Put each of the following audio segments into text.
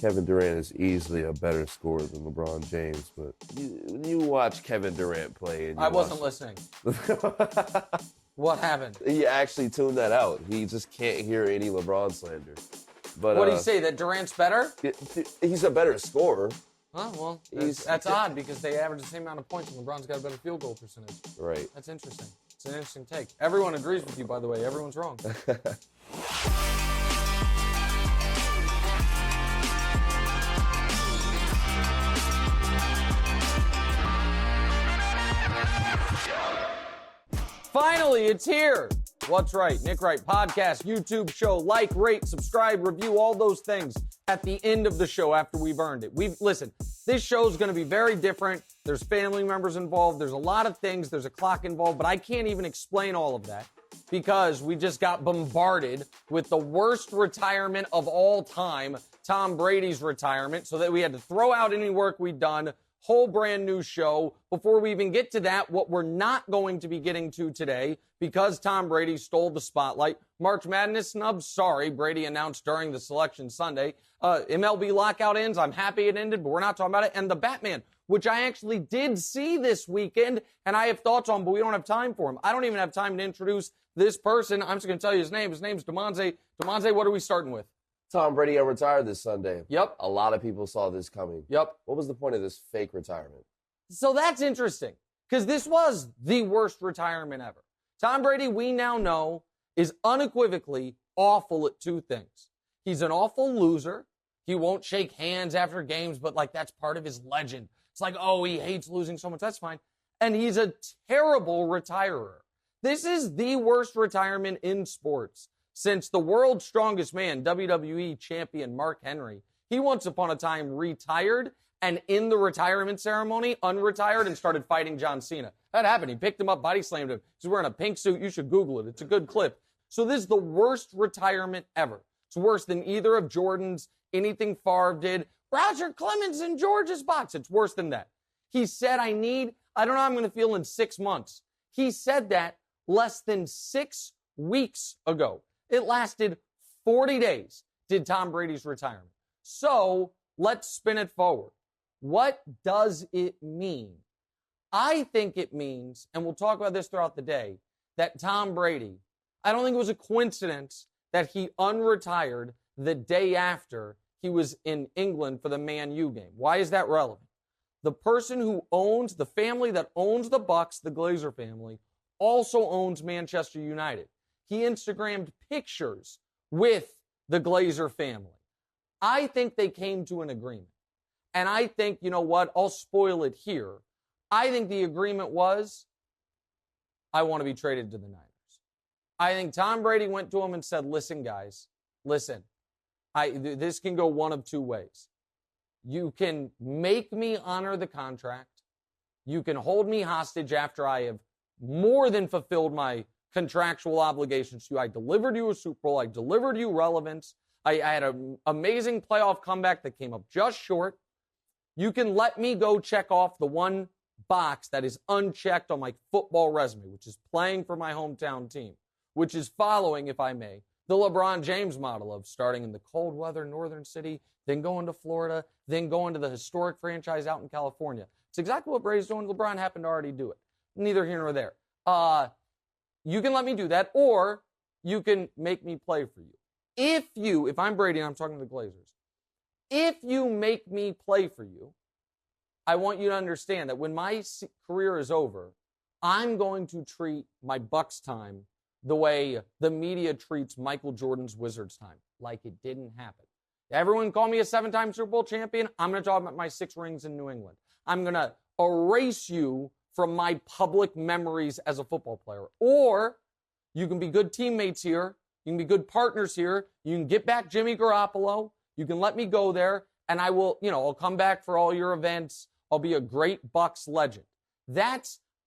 Kevin Durant is easily a better scorer than LeBron James, but you watch Kevin Durant play. And I wasn't listening. What happened? He actually tuned that out. He just can't hear any LeBron slander. But what did he say, that Durant's better? He's a better scorer. Oh, well, that's odd because they average the same amount of points and LeBron's got a better field goal percentage. Right. That's interesting. It's an interesting take. Everyone agrees with you, by the way. Everyone's wrong. Finally, it's here. What's right? Nick Wright podcast, YouTube show. Like, rate, subscribe, review, all those things at the end of the show after we've earned it. Listen, this show is going to be very different. There's family members involved. There's a lot of things. There's a clock involved, but I can't even explain all of that because we just got bombarded with the worst retirement of all time, Tom Brady's retirement, so that we had to throw out any work we'd done. Whole brand new show. Before we even get to that, what we're not going to be getting to today, because Tom Brady stole the spotlight, March Madness snub, sorry, Brady announced during the selection Sunday. MLB lockout ends, I'm happy it ended, but we're not talking about it. And the Batman, which I actually did see this weekend, and I have thoughts on, but we don't have time for him. I don't even have time to introduce this person. I'm just going to tell you his name. His name's Demonze. Demonze, what are we starting with? Tom Brady retired this Sunday. Yep. A lot of people saw this coming. Yep. What was the point of this fake retirement? So that's interesting, because this was the worst retirement ever. Tom Brady, we now know, is unequivocally awful at two things. He's an awful loser. He won't shake hands after games, but that's part of his legend. It's like, oh, he hates losing so much. That's fine. And he's a terrible retirer. This is the worst retirement in sports since the world's strongest man, WWE champion Mark Henry. He once upon a time retired, and in the retirement ceremony, unretired and started fighting John Cena. That happened. He picked him up, body slammed him. He's wearing a pink suit. You should Google it. It's a good clip. So this is the worst retirement ever. It's worse than either of Jordan's, anything Favre did. Roger Clemens in George's box. It's worse than that. He said, I don't know how I'm going to feel in 6 months. He said that less than 6 weeks ago. It lasted 40 days, did Tom Brady's retirement. So let's spin it forward. What does it mean? I think it means, and we'll talk about this throughout the day, that Tom Brady, I don't think it was a coincidence that he unretired the day after he was in England for the Man U game. Why is that relevant? The person who owns, the family that owns the Bucks, the Glazer family, also owns Manchester United. He Instagrammed pictures with the Glazer family. I think they came to an agreement. And I think, you know what, I'll spoil it here. I think the agreement was, I want to be traded to the Niners. I think Tom Brady went to him and said, listen, guys, listen, this can go one of two ways. You can make me honor the contract. You can hold me hostage after I have more than fulfilled my contractual obligations to you. I delivered you a Super Bowl. I delivered you relevance. I had an amazing playoff comeback that came up just short. You can let me go check off the one box that is unchecked on my football resume, which is playing for my hometown team, which is following, if I may, the LeBron James model of starting in the cold weather northern city, then going to Florida, then going to the historic franchise out in California. It's exactly what Brady's doing. LeBron happened to already do it. Neither here nor there. You can let me do that, or you can make me play for you. If I'm Brady and I'm talking to the Glazers, if you make me play for you, I want you to understand that when my career is over, I'm going to treat my Bucks time the way the media treats Michael Jordan's Wizards time, like it didn't happen. Everyone call me a 7-time Super Bowl champion. I'm going to talk about my 6 rings in New England. I'm going to erase you from my public memories as a football player. Or you can be good teammates here. You can be good partners here. You can get back Jimmy Garoppolo. You can let me go there, and I will, I'll come back for all your events. I'll be a great Bucks legend.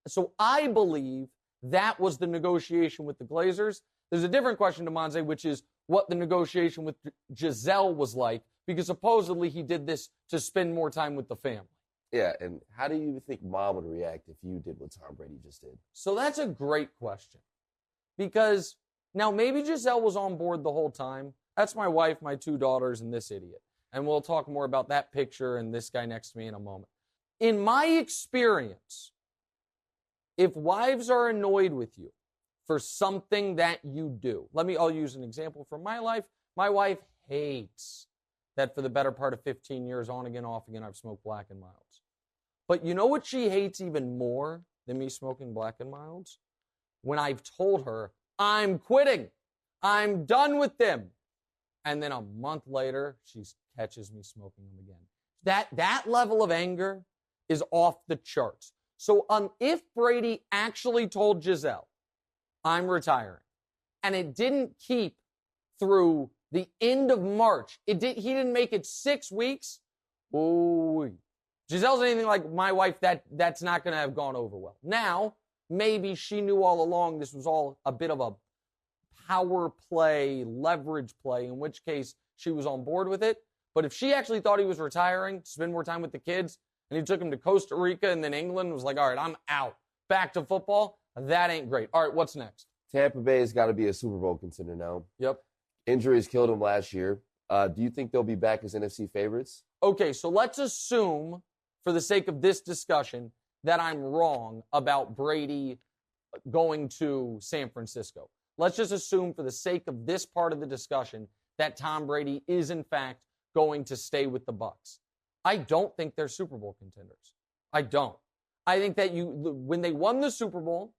So I believe that was the negotiation with the Glazers. There's a different question to Monze, which is what the negotiation with Giselle was like, because supposedly he did this to spend more time with the family. Yeah, and how do you think Mom would react if you did what Tom Brady just did? So that's a great question. Because now maybe Giselle was on board the whole time. That's my wife, my 2 daughters, and this idiot. And we'll talk more about that picture and this guy next to me in a moment. In my experience, if wives are annoyed with you for something that you do, I'll use an example from my life. My wife hates that for the better part of 15 years, on again, off again, I've smoked Black and Milds. But you know what she hates even more than me smoking Black and Milds? When I've told her, I'm quitting. I'm done with them. And then a month later, she catches me smoking them again. That level of anger is off the charts. So if Brady actually told Giselle, I'm retiring, and it didn't keep through the end of March, he didn't make it 6 weeks, oh, Giselle's anything like my wife, that's not going to have gone over well. Now, maybe she knew all along this was all a bit of a power play, leverage play, in which case she was on board with it. But if she actually thought he was retiring to spend more time with the kids, and he took him to Costa Rica and then England, was like, all right, I'm out. Back to football. That ain't great. All right, what's next? Tampa Bay has got to be a Super Bowl contender now. Yep. Injuries killed them last year. Do you think they'll be back as NFC favorites? Okay, so let's assume, for the sake of this discussion, that I'm wrong about Brady going to San Francisco. Let's just assume, for the sake of this part of the discussion, that Tom Brady is, in fact, going to stay with the Bucs. I don't think they're Super Bowl contenders. I don't. I think that when they won the Super Bowl,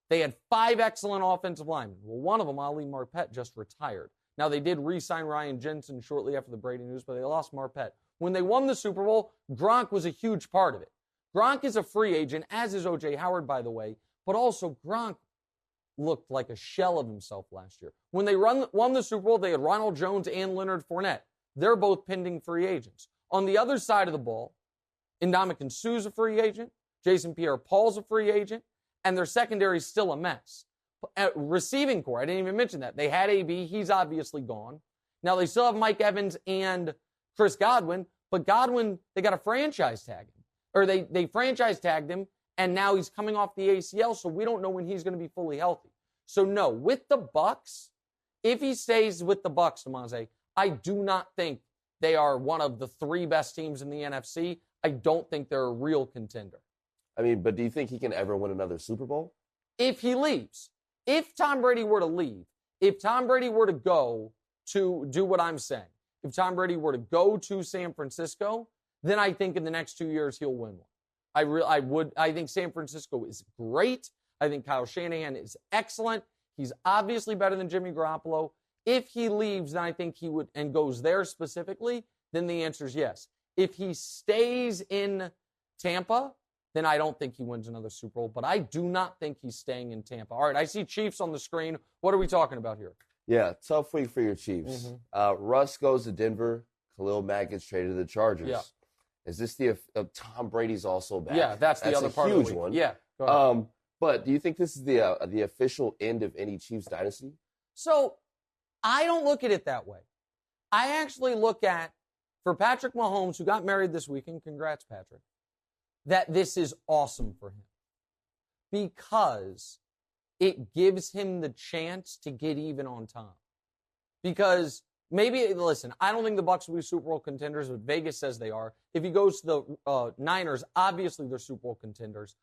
they had 5 excellent offensive linemen. Well, one of them, Ali Marpet, just retired. Now, they did re-sign Ryan Jensen shortly after the Brady news, but they lost Marpet. When they won the Super Bowl, Gronk was a huge part of it. Gronk is a free agent, as is O.J. Howard, by the way, but also Gronk looked like a shell of himself last year. When they won the Super Bowl, they had Ronald Jones and Leonard Fournette. They're both pending free agents. On the other side of the ball, Ndamukong Suh's a free agent, Jason Pierre-Paul's a free agent, and their secondary is still a mess. Receiving core, I didn't even mention that. They had AB, he's obviously gone. Now they still have Mike Evans and Chris Godwin, but Godwin, they got to franchise tag him. Or they franchise tagged him, and now he's coming off the ACL, so we don't know when he's going to be fully healthy. So no, with the Bucs, if he stays with the Bucs, Demonte, I do not think they are one of the 3 best teams in the NFC. I don't think they're a real contender. I mean, but do you think he can ever win another Super Bowl? If he leaves. If Tom Brady were to leave, if Tom Brady were to go to do what I'm saying, if Tom Brady were to go to San Francisco, then I think in the next 2 years he'll win one. I think San Francisco is great. I think Kyle Shanahan is excellent. He's obviously better than Jimmy Garoppolo. If he leaves, then I think he would, and goes there specifically, then the answer is yes. If he stays in Tampa, then I don't think he wins another Super Bowl. But I do not think he's staying in Tampa. All right, I see Chiefs on the screen. What are we talking about here? Yeah, tough week for your Chiefs. Russ goes to Denver. Khalil Mack gets traded to the Chargers. Yeah. Is this Tom Brady's also back? Yeah, that's the other part of the week. Huge one. Yeah. Go ahead. But do you think this is the official end of any Chiefs dynasty? So I don't look at it that way. I actually look at, for Patrick Mahomes, who got married this weekend, congrats, Patrick, that this is awesome for him because it gives him the chance to get even on Tom. Because maybe, listen, I don't think the Bucs will be Super Bowl contenders, but Vegas says they are. If he goes to the Niners, obviously they're Super Bowl contenders.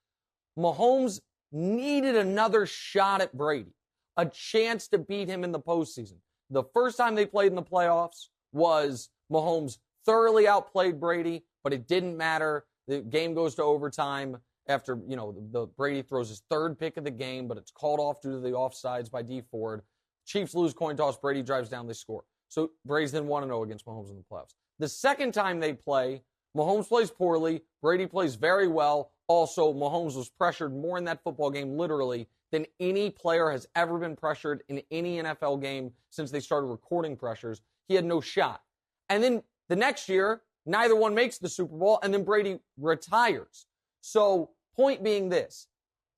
Mahomes needed another shot at Brady, a chance to beat him in the postseason. The first time they played in the playoffs was Mahomes thoroughly outplayed Brady, but it didn't matter. The game goes to overtime after, the Brady throws his 3rd pick of the game, but it's called off due to the offsides by D Ford. Chiefs lose coin toss. Brady drives down. They score. So Brady's then 1-0 against Mahomes in the playoffs. The second time they play, Mahomes plays poorly. Brady plays very well. Also, Mahomes was pressured more in that football game, literally, than any player has ever been pressured in any NFL game since they started recording pressures. He had no shot. And then the next year, neither one makes the Super Bowl, and then Brady retires. So, point being this,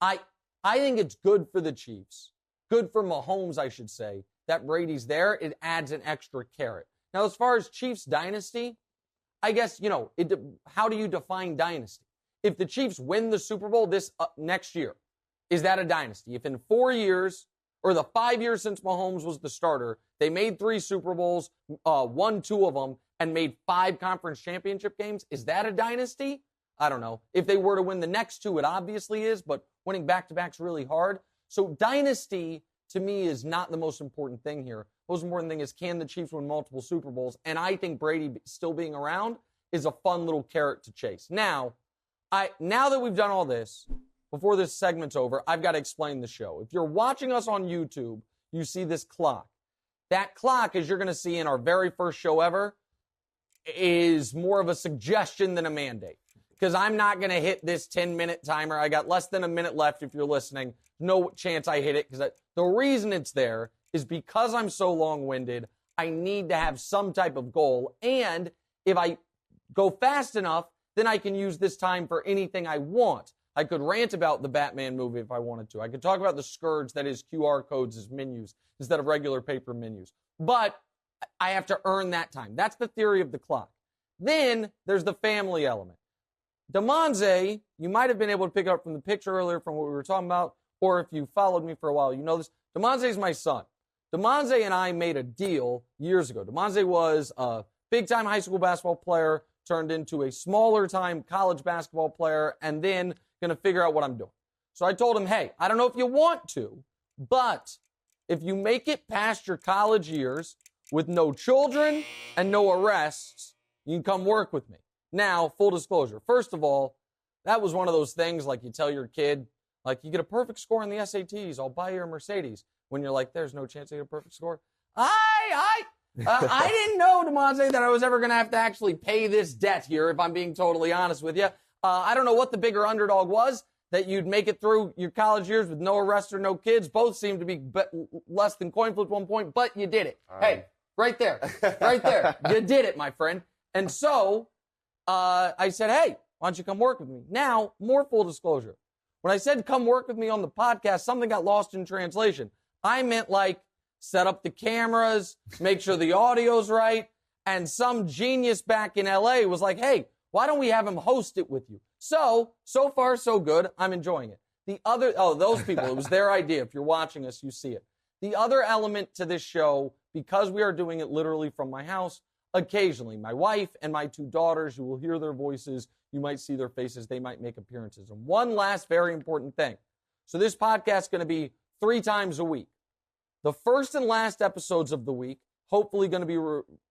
I think it's good for the Chiefs, good for Mahomes, I should say, that Brady's there. It adds an extra carrot. Now, as far as Chiefs dynasty, I guess, how do you define dynasty? If the Chiefs win the Super Bowl this next year, is that a dynasty? If in 4 years, or the 5 years since Mahomes was the starter, they made 3 Super Bowls, won 2 of them, and made 5 conference championship games. Is that a dynasty? I don't know. If they were to win the next 2, it obviously is, but winning back-to-back's really hard. So dynasty, to me, is not the most important thing here. The most important thing is, can the Chiefs win multiple Super Bowls? And I think Brady still being around is a fun little carrot to chase. Now that we've done all this, before this segment's over, I've got to explain the show. If you're watching us on YouTube, you see this clock. That clock, as you're going to see in our very first show ever, is more of a suggestion than a mandate. Because I'm not going to hit this 10-minute timer. I got less than a minute left if you're listening. No chance I hit it. Because the reason it's there is because I'm so long-winded, I need to have some type of goal. And if I go fast enough, then I can use this time for anything I want. I could rant about the Batman movie if I wanted to. I could talk about the scourge that is QR codes as menus instead of regular paper menus. But I have to earn that time. That's the theory of the clock. Then there's the family element. Demonze, you might have been able to pick up from the picture earlier from what we were talking about, or if you followed me for a while, you know this. Demonze is my son. Demonze and I made a deal years ago. Demonze was a big-time high school basketball player, turned into a smaller-time college basketball player, and then going to figure out what I'm doing. So I told him, hey, I don't know if you want to, but if you make it past your college years with no children and no arrests, you can come work with me. Now, full disclosure. First of all, that was one of those things like you tell your kid, like, you get a perfect score in the SATs, I'll buy you a Mercedes. When you're like, there's no chance I get a perfect score. I didn't know, Demonze, that I was ever going to have to actually pay this debt here, if I'm being totally honest with you. I don't know what the bigger underdog was, that you'd make it through your college years with no arrests or no kids. Both seemed to be less than coin flip at one point, but you did it. Hey, right there. Right there. You did it, my friend. And so I said, hey, why don't you come work with me? Now, more full disclosure. When I said come work with me on the podcast, something got lost in translation. I meant like set up the cameras, make sure the audio's right, and some genius back in LA was like, hey, why don't we have him host it with you? So far, so good. I'm enjoying it. Those people, it was their idea. If you're watching us, you see it. The other element to this show, because we are doing it literally from my house, occasionally, my wife and my 2 daughters, you will hear their voices, you might see their faces, they might make appearances. And one last very important thing. So this podcast is going to be 3 times a week. The first and last episodes of the week, hopefully going to be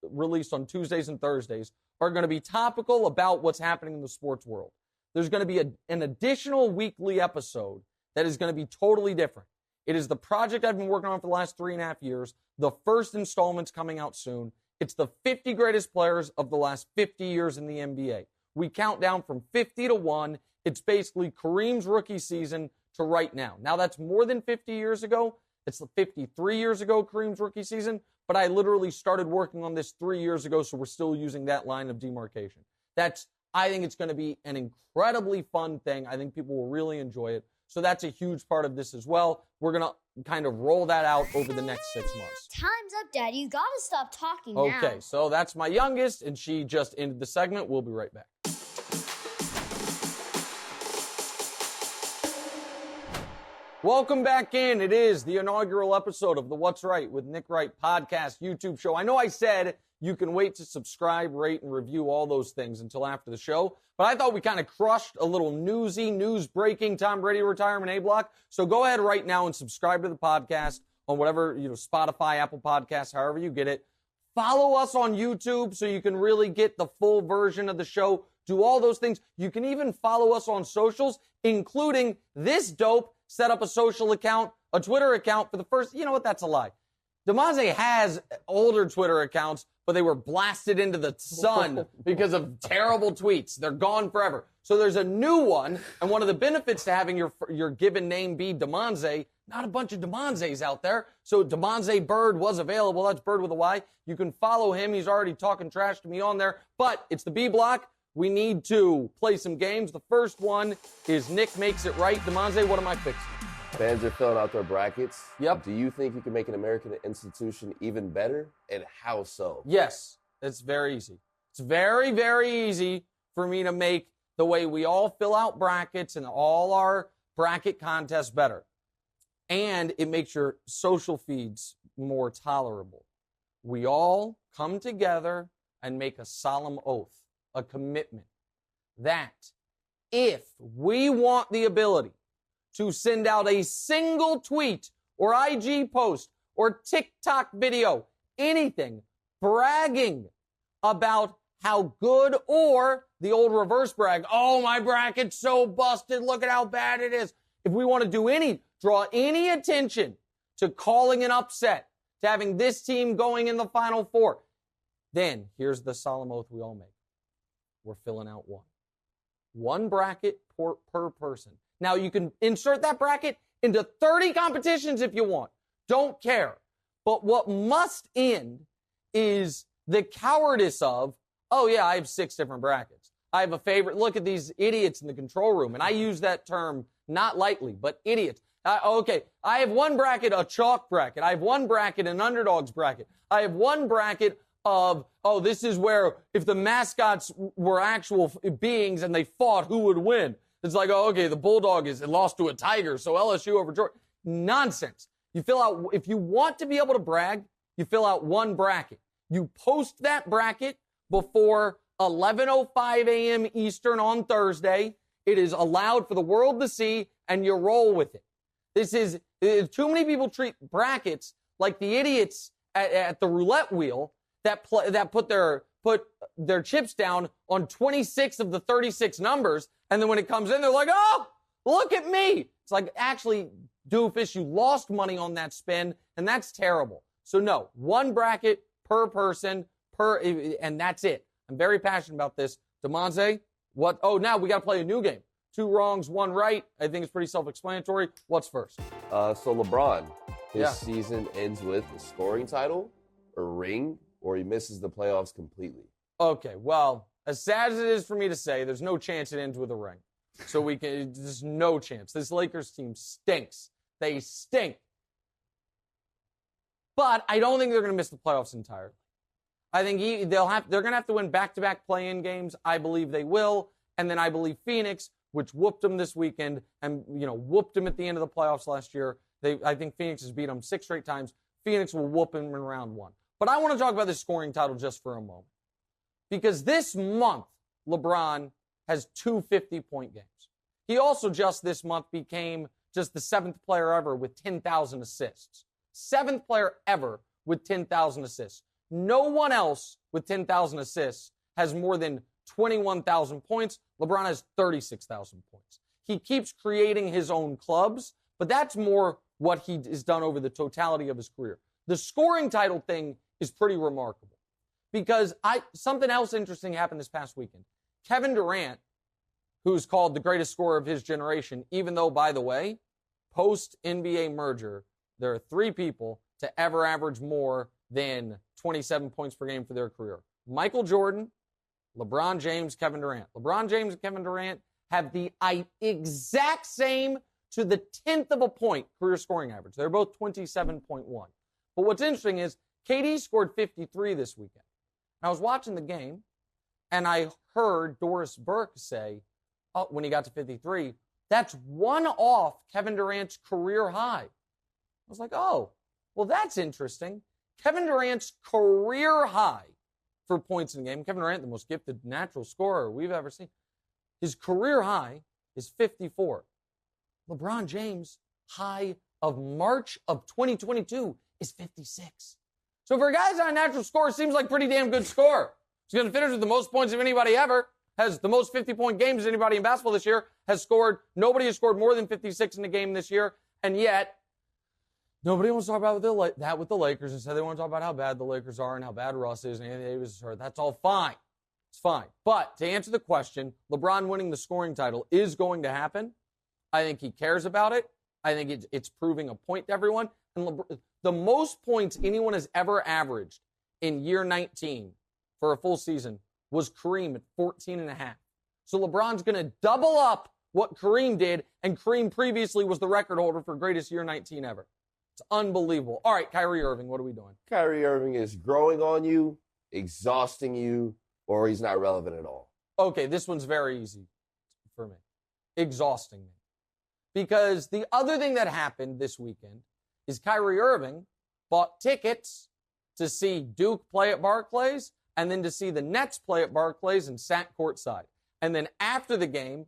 released on Tuesdays and Thursdays, are going to be topical about what's happening in the sports world. There's going to be an additional weekly episode that is going to be totally different. It is the project I've been working on for the last 3.5 years. The first installment's coming out soon. It's the 50 greatest players of the last 50 years in the NBA. We count down from 50 to 1. It's basically Kareem's rookie season to right now. Now, that's more than 50 years ago. It's 53 years ago, Kareem's rookie season. But I literally started working on this 3 years ago, so we're still using that line of demarcation. I think it's going to be an incredibly fun thing. I think people will really enjoy it. So that's a huge part of this as well. We're going to kind of roll that out over the next 6 months. Time's up, Dad. You got to stop talking now. Okay, so that's my youngest, and she just ended the segment. We'll be right back. Welcome back in. It is the inaugural episode of the What's Right with Nick Wright podcast YouTube show. I know I said you can wait to subscribe, rate, and review all those things until after the show, but I thought we kind of crushed a little news-breaking Tom Brady retirement A-block. So go ahead right now and subscribe to the podcast on whatever, Spotify, Apple Podcasts, however you get it. Follow us on YouTube so you can really get the full version of the show. Do all those things. You can even follow us on socials, including this dope. Set up a social account, a Twitter account for the first, you know what, that's a lie. Demonze has older Twitter accounts, but they were blasted into the sun because of terrible tweets. They're gone forever. So there's a new one, and one of the benefits to having your given name be Demonze, not a bunch of Demonzes out there. So Demonze Bird was available. That's Bird with a Y. You can follow him. He's already talking trash to me on there, but it's the B block. We need to play some games. The first one is Nick Makes It Right. Demonze, what am I fixing? Fans are filling out their brackets. Yep. Do you think you can make an American institution even better? And how so? Yes, it's very easy. It's very, very easy for me to make the way we all fill out brackets and all our bracket contests better. And it makes your social feeds more tolerable. We all come together and make a solemn oath, a commitment, that if we want the ability to send out a single tweet or IG post or TikTok video, anything, bragging about how good, or the old reverse brag, oh, my bracket's so busted, look at how bad it is. If we want to do draw any attention to calling an upset, to having this team going in the Final Four, then here's the solemn oath we all make. We're filling out one. One bracket per person. Now, you can insert that bracket into 30 competitions if you want. Don't care. But what must end is the cowardice of, oh, yeah, I have 6 different brackets. I have a favorite. Look at these idiots in the control room. And I use that term not lightly, but idiots. Okay, I have one bracket, a chalk bracket. I have one bracket, an underdogs bracket. I have one bracket of, oh, this is where if the mascots were actual beings and they fought, who would win? It's like, oh, okay, the Bulldog lost to a Tiger, so LSU over Georgia. Nonsense. You fill out, if you want to be able to brag, you fill out one bracket. You post that bracket before 11:05 a.m. Eastern on Thursday. It is allowed for the world to see, and you roll with it. Too many people treat brackets like the idiots at the roulette wheel that put their chips down on 26 of the 36 numbers, and then when it comes in, they're like, oh, look at me. It's like, actually, doofus, you lost money on that spin, and that's terrible. So no, one bracket per person, and that's it. I'm very passionate about this. DeMonte, what? Oh, now we got to play a new game. 2 wrongs, 1 right. I think it's pretty self-explanatory. What's first? So LeBron, his season ends with a scoring title, a ring, or he misses the playoffs completely. Okay, well, as sad as it is for me to say, there's no chance it ends with a ring. So there's no chance. This Lakers team stinks. They stink. But I don't think they're going to miss the playoffs entirely. I think they're going to have to win back-to-back play-in games. I believe they will. And then I believe Phoenix, which whooped them this weekend and, whooped them at the end of the playoffs last year. I think Phoenix has beat them 6 straight times. Phoenix will whoop them in round 1. But I want to talk about this scoring title just for a moment. Because this month, LeBron has 2 50-point games. He also just this month became just the 7th player ever with 10,000 assists. 7th player ever with 10,000 assists. No one else with 10,000 assists has more than 21,000 points. LeBron has 36,000 points. He keeps creating his own clubs, but that's more what he has done over the totality of his career. The scoring title thing is pretty remarkable because something else interesting happened this past weekend. Kevin Durant, who's called the greatest scorer of his generation, even though, by the way, post-NBA merger, there are 3 people to ever average more than 27 points per game for their career. Michael Jordan, LeBron James, Kevin Durant. LeBron James and Kevin Durant have the exact same to the 10th of a point career scoring average. They're both 27.1. But what's interesting is KD scored 53 this weekend. I was watching the game, and I heard Doris Burke say, when he got to 53, that's 1 off Kevin Durant's career high. I was like, oh, well, that's interesting. Kevin Durant's career high for points in the game, Kevin Durant, the most gifted natural scorer we've ever seen, his career high is 54. LeBron James' high of March of 2022 is 56. So for a guy who's not a natural scorer, seems like pretty damn good score. He's going to finish with the most points of anybody ever, has the most 50-point games as anybody in basketball this year, nobody has scored more than 56 in a game this year, and yet nobody wants to talk about that with the Lakers. Instead, they want to talk about how bad the Lakers are and how bad Russ is and Anthony Davis is hurt. That's all fine. It's fine. But to answer the question, LeBron winning the scoring title is going to happen. I think he cares about it. I think it's proving a point to everyone. And the most points anyone has ever averaged in year 19 for a full season was Kareem at 14.5. So LeBron's going to double up what Kareem did, and Kareem previously was the record holder for greatest year 19 ever. It's unbelievable. All right, Kyrie Irving, what are we doing? Kyrie Irving is growing on you, exhausting you, or he's not relevant at all. Okay, this one's very easy for me. Exhausting me. Because the other thing that happened this weekend is Kyrie Irving bought tickets to see Duke play at Barclays, and then to see the Nets play at Barclays and sat courtside. And then after the game,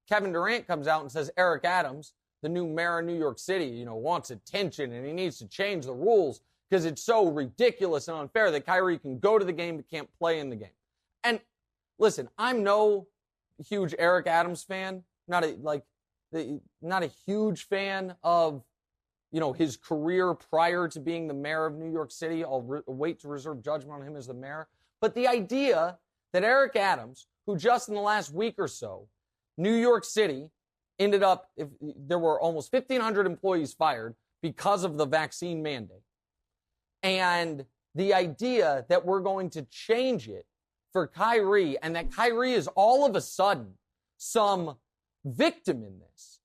Kevin Durant comes out and says Eric Adams, the new mayor of New York City, wants attention and he needs to change the rules because it's so ridiculous and unfair that Kyrie can go to the game but can't play in the game. And listen, I'm no huge Eric Adams fan, not a huge fan of his career prior to being the mayor of New York City. I'll wait to reserve judgment on him as the mayor. But the idea that Eric Adams, who just in the last week or so, New York City ended up, there were almost 1,500 employees fired because of the vaccine mandate. And the idea that we're going to change it for Kyrie and that Kyrie is all of a sudden some victim in this,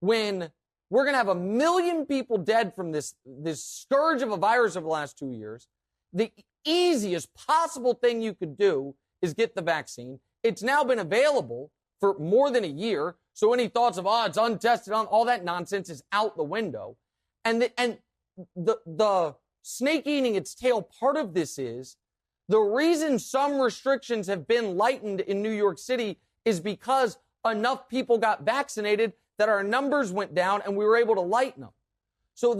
when we're going to have 1 million people dead from this scourge of a virus over the last 2 years, the easiest possible thing you could do is get the vaccine. It's now been available for more than a year. So any thoughts of, it's untested, all that nonsense is out the window. And the snake eating its tail part of this is the reason some restrictions have been lightened in New York City is because enough people got vaccinated that our numbers went down and we were able to lighten them. So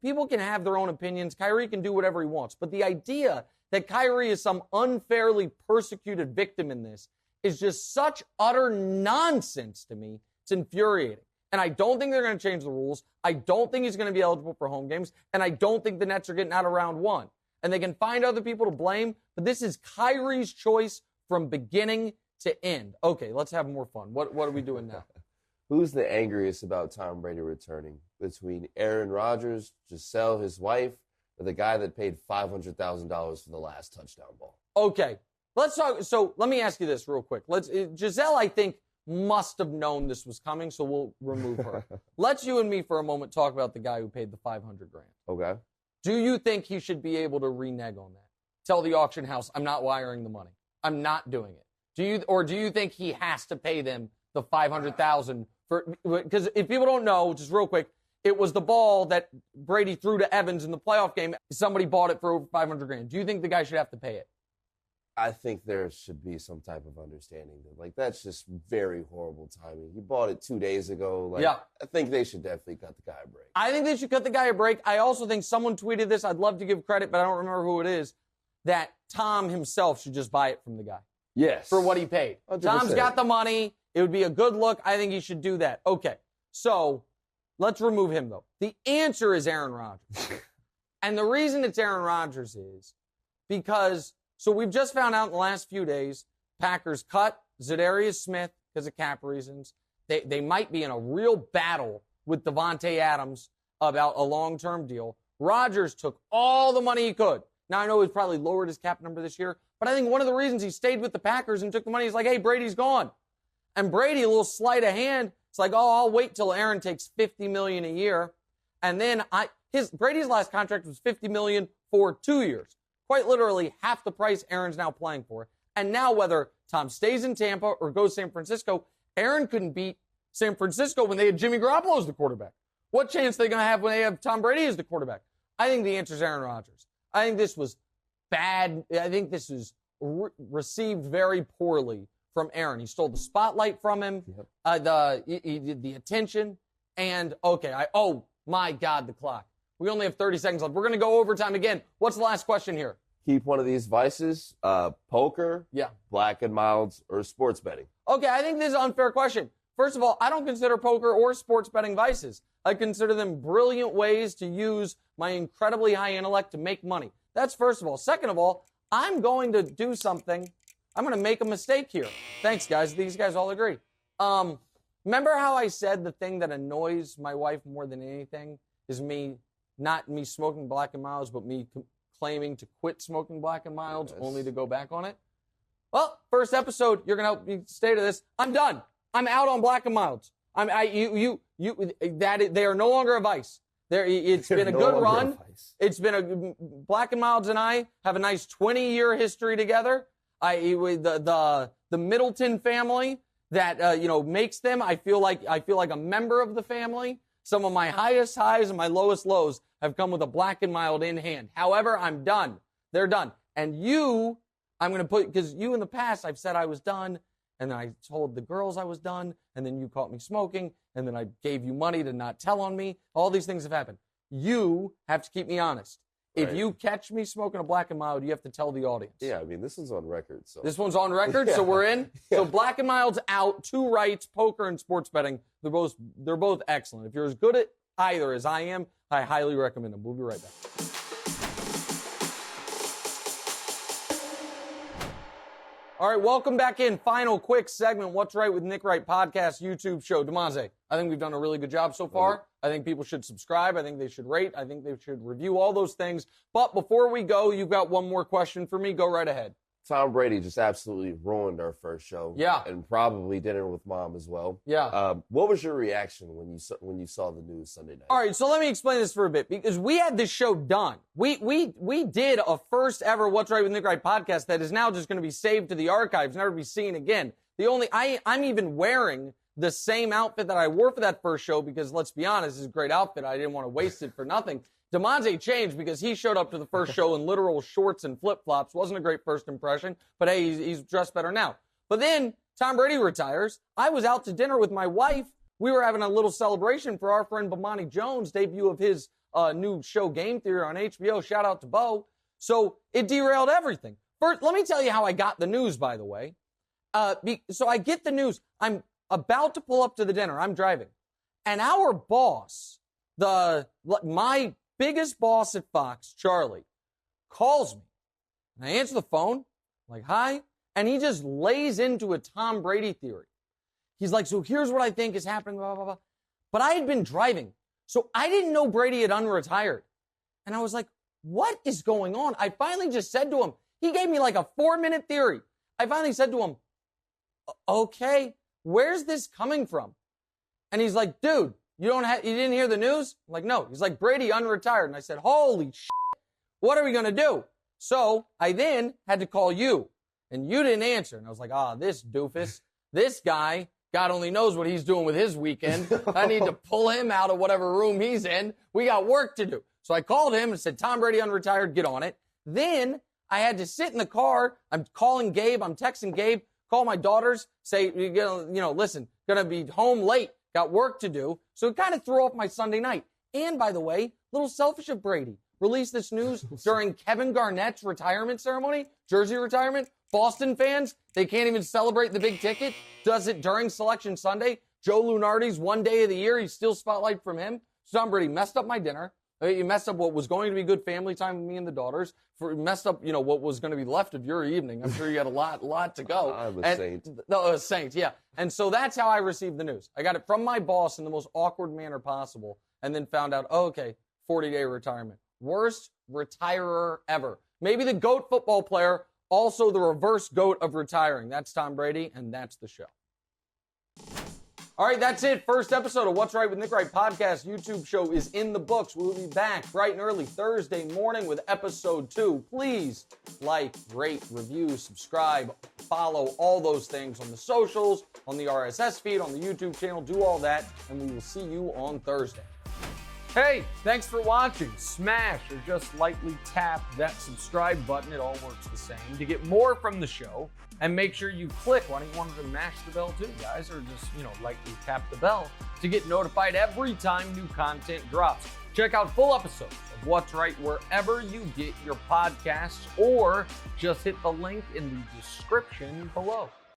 people can have their own opinions. Kyrie can do whatever he wants. But the idea that Kyrie is some unfairly persecuted victim in this is just such utter nonsense to me. It's infuriating. And I don't think they're going to change the rules. I don't think he's going to be eligible for home games. And I don't think the Nets are getting out of round one. And they can find other people to blame. But this is Kyrie's choice from beginning to end. Okay, let's have more fun. What are we doing now? Who's the angriest about Tom Brady returning? Between Aaron Rodgers, Giselle, his wife, or the guy that paid $500,000 for the last touchdown ball? Okay, let's talk. So let me ask you this real quick. Giselle, I think, must have known this was coming, so we'll remove her. Let's you and me for a moment talk about the guy who paid the $500,000. Okay. Do you think he should be able to renege on that? Tell the auction house, I'm not wiring the money. I'm not doing it. Do you think he has to pay them the $500,000 for? Because if people don't know, just real quick, it was the ball that Brady threw to Evans in the playoff game. Somebody bought it for over $500,000. Do you think the guy should have to pay it? I think there should be some type of understanding that, that's just very horrible timing. He bought it 2 days ago. Yeah. I think they should definitely cut the guy a break. I think they should cut the guy a break. I also think someone tweeted this. I'd love to give credit, but I don't remember who it is, that Tom himself should just buy it from the guy. Yes. For what he paid. 100%. Tom's got the money. It would be a good look. I think he should do that. Okay. So let's remove him, though. The answer is Aaron Rodgers. And the reason it's Aaron Rodgers is because, so we've just found out in the last few days, Packers cut Zadarius Smith because of cap reasons. They might be in a real battle with Devontae Adams about a long-term deal. Rodgers took all the money he could. Now, I know he's probably lowered his cap number this year, but I think one of the reasons he stayed with the Packers and took the money is like, hey, Brady's gone. And Brady, a little sleight of hand, it's like, I'll wait till Aaron takes $50 million a year. And then Brady's last contract was $50 million for 2 years. Quite literally half the price Aaron's now playing for. And now whether Tom stays in Tampa or goes to San Francisco, Aaron couldn't beat San Francisco when they had Jimmy Garoppolo as the quarterback. What chance are they going to have when they have Tom Brady as the quarterback? I think the answer is Aaron Rodgers. I think this was bad. I think this was received very poorly from Aaron. He stole the spotlight from him, the attention, and oh my God, the clock. We only have 30 seconds left. We're going to go overtime again. What's the last question here? Keep one of these vices, poker, black and milds, or sports betting. Okay, I think this is an unfair question. First of all, I don't consider poker or sports betting vices. I consider them brilliant ways to use my incredibly high intellect to make money. That's first of all. Second of all, I'm going to do something. I'm going to make a mistake here. Thanks, guys. These guys all agree. Remember how I said the thing that annoys my wife more than anything is not me smoking black and milds, but me claiming to quit smoking black and milds only to go back on it? Well, first episode, you're going to help me stay to this. I'm done. I'm out on black and milds. They are no longer a vice. It's been a good run. It's been black and milds and I have a nice 20-year history together. The Middleton family that makes them. I feel like a member of the family. Some of my highest highs and my lowest lows have come with a black and mild in hand. However, I'm done. They're done. And you I'm going to put, because you in the past, I've said I was done, and then I told the girls I was done, and then you caught me smoking, and then I gave you money to not tell on me. All these things have happened. You have to keep me honest. If you catch me smoking a Black and Mild, you have to tell the audience. Yeah, I mean, this is on record. So this one's on record, so we're in. So Black and Mild's out. 2 rights, poker and sports betting. They're both excellent. If you're as good at either as I am, I highly recommend them. We'll be right back. All right, welcome back in. Final quick segment, What's Right with Nick Wright podcast, YouTube show. DeMonte, I think we've done a really good job so far. I think people should subscribe. I think they should rate. I think they should review, all those things. But before we go, you've got one more question for me. Go right ahead. Tom Brady just absolutely ruined our first show. Yeah. And probably dinner with mom as well. Yeah. What was your reaction when you saw the news Sunday night? All right, so let me explain this for a bit, because we had this show done. We did a first ever What's Right with Nick Wright podcast that is now just going to be saved to the archives, never be seen again. I'm even wearing the same outfit that I wore for that first show, because let's be honest, it's a great outfit. I didn't want to waste it for nothing. DeMonte changed because he showed up to the first show in literal shorts and flip-flops. Wasn't a great first impression, but hey, he's dressed better now. But then Tom Brady retires. I was out to dinner with my wife. We were having a little celebration for our friend Bomani Jones' debut of his new show Game Theory on HBO. Shout out to Bo. So it derailed everything. First, let me tell you how I got the news, by the way. So I get the news. I'm about to pull up to the dinner. I'm driving. And our boss, my biggest boss at Fox, Charlie, calls me. And I answer the phone, I'm like, hi. And he just lays into a Tom Brady theory. He's like, so here's what I think is happening, blah, blah, blah. But I had been driving, so I didn't know Brady had unretired. And I was like, what is going on? I finally just said to him, he gave me like a 4-minute theory. I finally said to him, okay, where's this coming from? And he's like, dude, you didn't hear the news? I'm like, no. He's like, Brady unretired. And I said, holy shit, what are we going to do? So I then had to call you, and you didn't answer. And I was like, this doofus, this guy, God only knows what he's doing with his weekend. I need to pull him out of whatever room he's in. We got work to do. So I called him and said, Tom Brady unretired, get on it. Then I had to sit in the car. I'm calling Gabe. I'm texting Gabe, call my daughters, say, listen, going to be home late. Got work to do. So it kind of threw off my Sunday night. And by the way, a little selfish of Brady, released this news during Kevin Garnett's retirement ceremony, jersey retirement. Boston fans, they can't even celebrate the big ticket. Does it during Selection Sunday. Joe Lunardi's one day of the year. He's still spotlight from him. Tom Brady messed up my dinner. You messed up what was going to be good family time with me and the daughters. Messed up, what was going to be left of your evening. I'm sure you had a lot to go. I'm a saint. No, a saint, yeah. And so that's how I received the news. I got it from my boss in the most awkward manner possible, and then found out, 40-day retirement. Worst retirer ever. Maybe the GOAT football player, also the reverse GOAT of retiring. That's Tom Brady, and that's the show. All right, that's it. First episode of What's Right with Nick Wright podcast YouTube show is in the books. We'll be back bright and early Thursday morning with episode 2. Please like, rate, review, subscribe, follow all those things on the socials, on the RSS feed, on the YouTube channel. Do all that, and we will see you on Thursday. Hey, thanks for watching. Smash or just lightly tap that subscribe button. It all works the same. To get more from the show, and make sure you click. Why don't you want to mash the bell too, guys? Or just, lightly tap the bell to get notified every time new content drops. Check out full episodes of What's Right wherever you get your podcasts, or just hit the link in the description below.